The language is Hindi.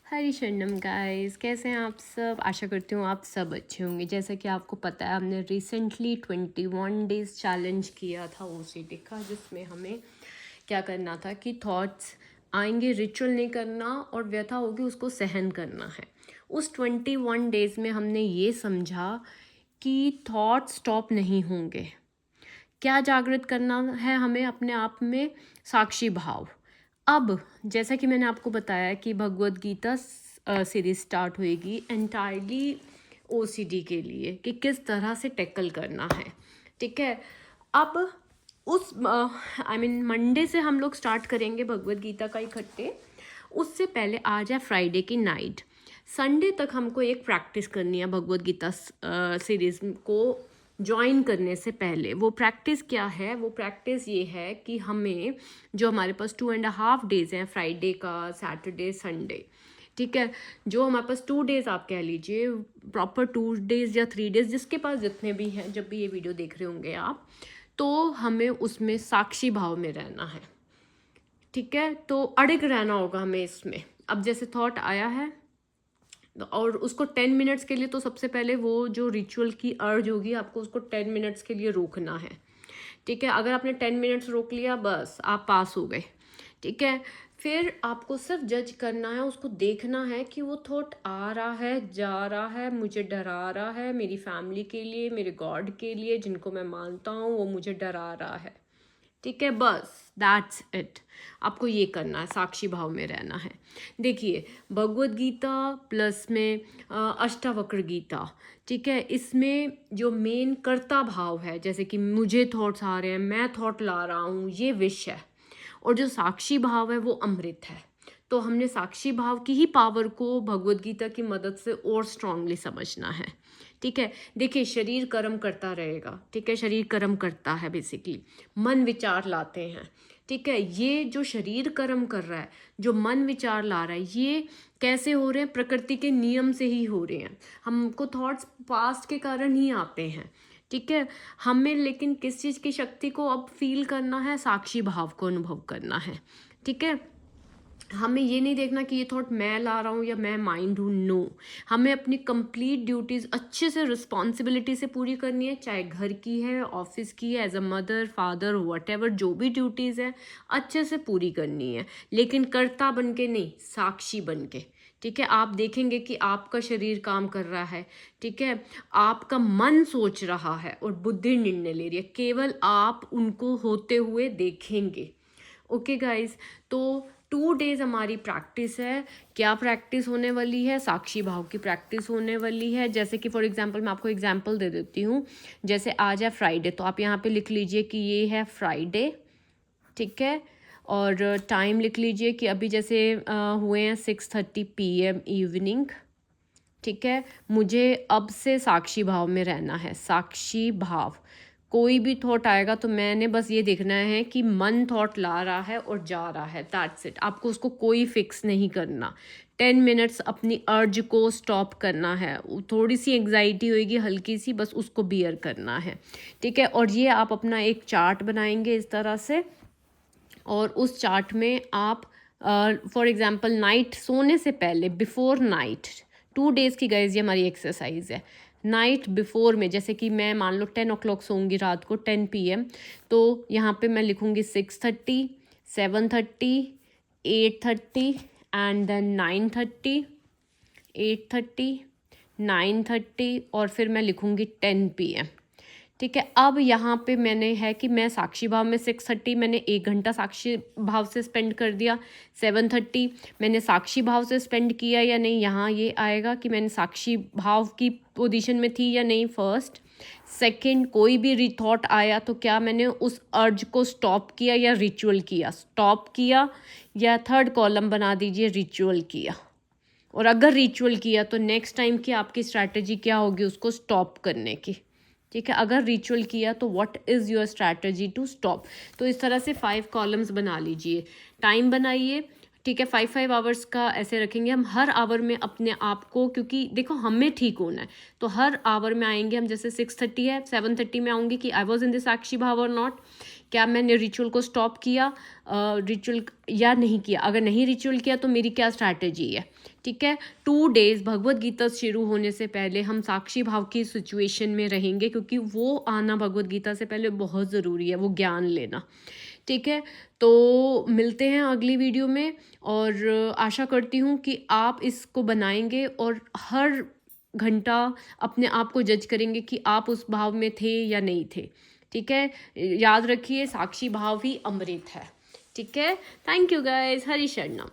हरी शरणम गाइस, कैसे हैं आप सब। आशा करती हूँ आप सब अच्छे होंगे। जैसा कि आपको पता है, हमने रिसेंटली 21 डेज़ चैलेंज किया था ओसीडी का, जिसमें हमें क्या करना था कि थॉट्स आएंगे, रिचुअल नहीं करना, और व्यथा होगी उसको सहन करना है। उस 21 डेज़ में हमने ये समझा कि थॉट स्टॉप नहीं होंगे। क्या जागृत करना है हमें अपने आप में? साक्षी भाव। अब जैसा कि मैंने आपको बताया कि भगवत गीता सीरीज स्टार्ट होएगी एंटायरली ओसीडी के लिए, कि किस तरह से टैकल करना है। ठीक है, अब उस मंडे से हम लोग स्टार्ट करेंगे भगवत गीता का इकट्ठे। उससे पहले आज है फ्राइडे की नाइट। संडे तक हमको एक प्रैक्टिस करनी है भगवत गीता सीरीज को ज्वाइन करने से पहले। वो प्रैक्टिस क्या है? वो प्रैक्टिस ये है कि हमें जो हमारे पास 2.5 डेज़ हैं, फ्राइडे का, सैटरडे, संडे, ठीक है, जो हमारे पास 2 डेज़ आप कह लीजिए, प्रॉपर 2 डेज़ या 3 डेज़, जिसके पास जितने भी हैं, जब भी ये वीडियो देख रहे होंगे आप, तो हमें उसमें साक्षी भाव में रहना है। ठीक है, तो अड़िग रहना होगा हमें इसमें। अब जैसे थॉट आया है और उसको 10 मिनट्स के लिए, तो सबसे पहले वो जो रिचुअल की अर्ज होगी, आपको उसको 10 मिनट्स के लिए रोकना है। ठीक है, अगर आपने 10 मिनट्स रोक लिया, बस आप पास हो गए। ठीक है, फिर आपको सिर्फ जज करना है, उसको देखना है कि वो थॉट आ रहा है, जा रहा है, मुझे डरा रहा है, मेरी फैमिली के लिए, मेरे गॉड के लिए जिनको मैं मानता हूँ, वो मुझे डरा रहा है। ठीक है, बस दैट्स इट। आपको ये करना है, साक्षी भाव में रहना है। देखिए, भगवत गीता प्लस में अष्टावक्र गीता, ठीक है, इसमें जो मेन कर्ता भाव है, जैसे कि मुझे थॉट्स आ रहे हैं, मैं थॉट ला रहा हूँ, ये विश है। और जो साक्षी भाव है वो अमृत है। तो हमने साक्षी भाव की ही पावर को भगवत गीता की मदद से और स्ट्रांगली समझना है। ठीक है, देखिए, शरीर कर्म करता रहेगा। ठीक है, शरीर कर्म करता है, बेसिकली मन विचार लाते हैं। ठीक है, ये जो शरीर कर्म कर रहा है, जो मन विचार ला रहा है, ये कैसे हो रहे हैं? प्रकृति के नियम से ही हो रहे हैं। हमको थॉट्स पास्ट के कारण ही आते हैं। ठीक है, हमें लेकिन किस चीज़ की शक्ति को अब फील करना है? साक्षी भाव को अनुभव करना है। ठीक है, हमें ये नहीं देखना कि ये थॉट मैं ला रहा हूँ या मैं माइंड हूँ। नो, हमें अपनी कंप्लीट ड्यूटीज़ अच्छे से, रिस्पॉन्सिबिलिटी से पूरी करनी है, चाहे घर की है, ऑफिस की है, as a mother, father, what जो भी ड्यूटीज़ है, अच्छे से पूरी करनी है, लेकिन कर्ता बन के नहीं, साक्षी बन के। ठीक है, आप देखेंगे कि आपका शरीर काम कर रहा है। ठीक है, आपका मन सोच रहा है और बुद्धि निर्णय ले रही है, केवल आप उनको होते हुए देखेंगे। ओके गाइज, तो 2 डेज़ हमारी प्रैक्टिस है। क्या प्रैक्टिस होने वाली है? साक्षी भाव की प्रैक्टिस होने वाली है। जैसे कि फॉर एग्जांपल, मैं आपको एग्जांपल दे देती हूँ। जैसे आज है फ्राइडे, तो आप यहाँ पे लिख लीजिए कि ये है फ्राइडे। ठीक है, और टाइम लिख लीजिए कि अभी जैसे हुए हैं 6:30 PM इवनिंग। ठीक है, मुझे अब से साक्षी भाव में रहना है। साक्षी भाव, कोई भी थॉट आएगा तो मैंने बस ये देखना है कि मन थॉट ला रहा है और जा रहा है, दैट्स इट। आपको उसको कोई फिक्स नहीं करना। 10 मिनट्स अपनी अर्ज को स्टॉप करना है। थोड़ी सी एंग्जाइटी होएगी, हल्की सी, बस उसको बियर करना है। ठीक है, और ये आप अपना एक चार्ट बनाएंगे इस तरह से, और उस चार्ट में आप फॉर एग्जांपल नाइट सोने से पहले, बिफोर नाइट, 2 डेज़ की गाइज ये हमारी एक्सरसाइज है। नाइट बिफोर में, जैसे कि मैं मान लो 10 o'clock सोऊंगी रात को, 10 PM, तो यहाँ पे मैं लिखूँगी 6:30, 7:30, 8:30 एंड देन 9:30, 8:30, 9:30, और फिर मैं लिखूँगी 10 PM। ठीक है, अब यहाँ पे मैंने है कि मैं साक्षी भाव में 6:30 मैंने 1 घंटा साक्षी भाव से स्पेंड कर दिया। 7:30 मैंने साक्षी भाव से स्पेंड किया या नहीं, यहाँ ये आएगा कि मैंने साक्षी भाव की पोजीशन में थी या नहीं, फर्स्ट। सेकंड, कोई भी रिथॉट आया तो क्या मैंने उस अर्ज को स्टॉप किया या रिचुअल किया? स्टॉप किया, या थर्ड कॉलम बना दीजिए, रिचुअल किया। और अगर रिचुअल किया तो नेक्स्ट टाइम की आपकी स्ट्रैटेजी क्या होगी उसको स्टॉप करने की? ठीक है, अगर रिचुअल किया तो what is your strategy to stop? तो इस तरह से 5 कॉलम्स बना लीजिए, टाइम बनाइए। ठीक है, 5 आवर्स का ऐसे रखेंगे हम। हर आवर में अपने आप को, क्योंकि देखो हमें ठीक होना है, तो हर आवर में आएंगे हम। जैसे 6:30 है, 7:30 में आऊँगी कि आई वॉज इन दिस साक्षी भाव और नॉट। क्या मैंने रिचुअल को स्टॉप किया, रिचुअल या नहीं किया, अगर नहीं रिचुअल किया तो मेरी क्या स्ट्रैटेजी है, ठीक है। 2 डेज़ भगवत गीता शुरू होने से पहले हम साक्षी भाव की सिचुएशन में रहेंगे, क्योंकि वो आना भगवत गीता से पहले बहुत ज़रूरी है, वो ज्ञान लेना, ठीक है। तो मिलते हैं अगली वीडियो में, और आशा करती हूँ कि आप इसको बनाएंगे और हर घंटा अपने आप को जज करेंगे कि आप उस भाव में थे या नहीं थे, ठीक है। याद रखिए, साक्षी भाव ही अमृत है, ठीक है। थैंक यू गाइस, हरि शरणम।